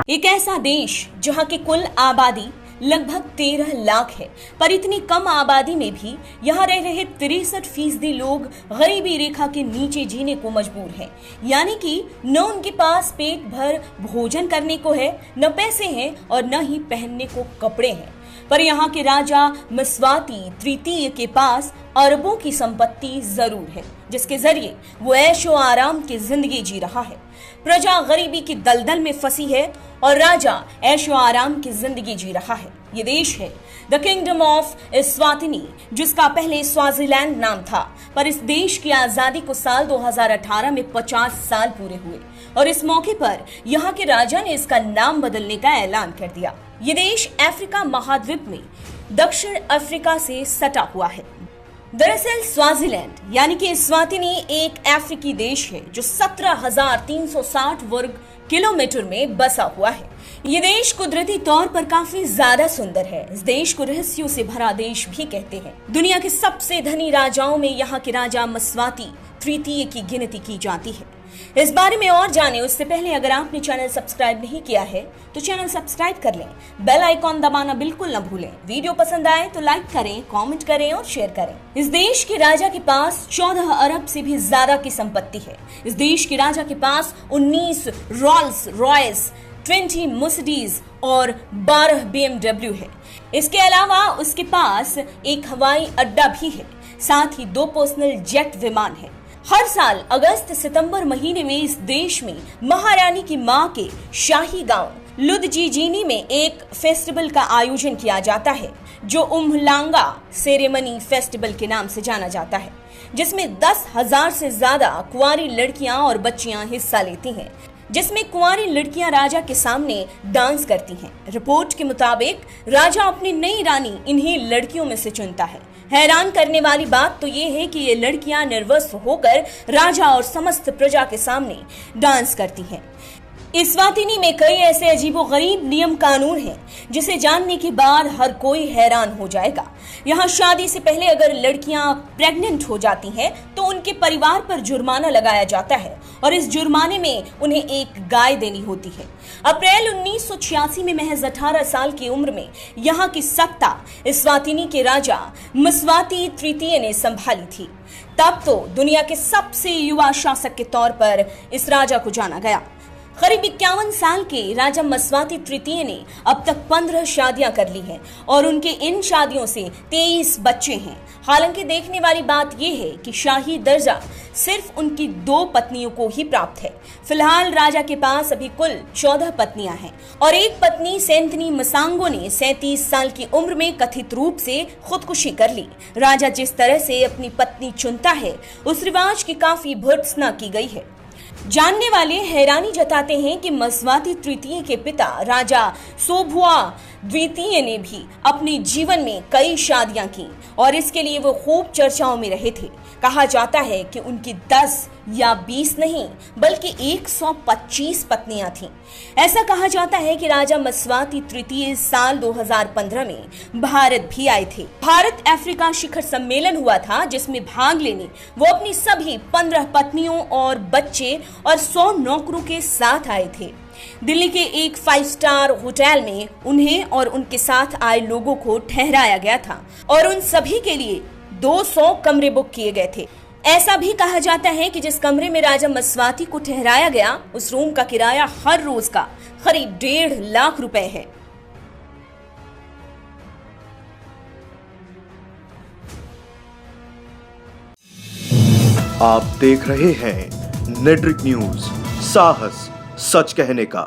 एक ऐसा देश जहां की कुल आबादी लगभग 13 लाख है, पर इतनी कम आबादी में भी यहाँ रह रहे 63% लोग गरीबी रेखा के नीचे जीने को मजबूर हैं। यानी कि न उनके पास पेट भर भोजन करने को है, न पैसे हैं और न ही पहनने को कपड़े हैं। पर यहाँ के राजा मस्वाती तृतीय के पास अरबों की संपत्ति जरूर है, जिसके जरिए वो ऐशो आराम की जिंदगी जी रहा है। प्रजा गरीबी की दलदल में फंसी है और राजा ऐशो आराम की जिंदगी जी रहा है। ये देश है द किंगडम ऑफ एस्वातिनी, जिसका पहले स्वाजीलैंड नाम था, पर इस देश की आजादी को साल 2018 में 50 साल पूरे हुए और इस मौके पर यहाँ के राजा ने इसका नाम बदलने का ऐलान कर दिया। ये देश अफ्रीका महाद्वीप में दक्षिण अफ्रीका से सटा हुआ है। दरअसल स्वाजीलैंड यानी कि एस्वातिनी एक अफ्रीकी देश है जो 17,360 वर्ग किलोमीटर में बसा हुआ है। ये देश कुदरती तौर पर काफी ज्यादा सुंदर है। इस देश को रहस्यों से भरा देश भी कहते हैं। दुनिया के सबसे धनी राजाओं में यहाँ के राजा मस्वाती तृतीय की गिनती की जाती है। इस बारे में और जाने उससे पहले अगर आपने चैनल सब्सक्राइब नहीं किया है तो चैनल सब्सक्राइब कर लें, बेल आइकॉन दबाना बिल्कुल न भूलें। वीडियो पसंद आए तो लाइक करें, कमेंट करें और शेयर करें। इस देश के राजा के पास 14 अरब से भी ज्यादा की संपत्ति है। इस देश के राजा के पास 19 रोल्स रॉयस, 20 मर्सिडीज और 12 BMW है। इसके अलावा उसके पास एक हवाई अड्डा भी है, साथ ही 2 पर्सनल जेट विमान है। हर साल अगस्त सितंबर महीने में इस देश में महारानी की मां के शाही गांव लुदजीजीनी में एक फेस्टिवल का आयोजन किया जाता है, जो उम्हलांगा सेरेमनी फेस्टिवल के नाम से जाना जाता है, जिसमें 10,000 से ज्यादा कुंवारी लड़कियां और बच्चियां हिस्सा लेती हैं, जिसमें कुंवारी लड़कियां राजा के सामने डांस करती हैं। रिपोर्ट के मुताबिक राजा अपनी नई रानी इन्हीं लड़कियों में से चुनता है। हैरान करने वाली बात तो ये है कि ये लड़कियां निर्वस्त्र होकर राजा और समस्त प्रजा के सामने डांस करती हैं। एस्वातिनी में कई ऐसे अजीबोगरीब नियम कानून हैं जिसे जानने के बाद हर कोई हैरान हो जाएगा। यहाँ शादी से पहले अगर लड़कियां प्रेग्नेंट हो जाती हैं तो उनके परिवार पर जुर्माना लगाया जाता है और इस जुर्माने में उन्हें एक गाय देनी होती है। अप्रैल 1986 में महज 18 साल की उम्र में यहाँ की सत्ता एस्वातिनी के राजा मस्वाती तृतीय ने संभाली थी। तब तो दुनिया के सबसे युवा शासक के तौर पर इस राजा को जाना गया। करीब 51 साल के राजा मस्वाती तृतीय ने अब तक 15 शादियां कर ली हैं और उनके इन शादियों से 23 बच्चे हैं। हालांकि देखने वाली बात यह है कि शाही दर्जा सिर्फ उनकी 2 पत्नियों को ही प्राप्त है। फिलहाल राजा के पास अभी कुल 14 पत्नियां हैं और एक पत्नी सेंथनी मसांगो ने 37 साल की उम्र में कथित रूप से खुदकुशी कर ली। राजा जिस तरह से अपनी पत्नी चुनता है उस रिवाज की काफी भर्त्सना की गई है। जानने वाले हैरानी जताते हैं कि मस्वाती तृतीय के पिता राजा सोभुआ द्वितीय ने भी अपने जीवन में कई शादियां की और इसके लिए वो खूब चर्चाओं में रहे थे। कहा जाता है कि उनकी 10 या 20 नहीं बल्कि 125 पत्नियां थीं। ऐसा कहा जाता है कि राजा मस्वाती तृतीय साल 2015 में भारत भी आए थे। भारत अफ्रीका शिखर सम्मेलन हुआ था जिसमें भाग लेने वो अपनी सभी 15 पत्नियों और बच्चे और 100 नौकरों के साथ आए थे। दिल्ली के एक 5 स्टार होटल में उन्हें और उनके साथ आए लोगों को ठहराया गया था और उन सभी के लिए 200 कमरे बुक किए गए थे। ऐसा भी कहा जाता है कि जिस कमरे में राजा मस्वाती को ठहराया गया उस रूम का किराया हर रोज का करीब 1.5 लाख रुपए है। आप देख रहे हैं नेट्रिक न्यूज, साहस सच कहने का।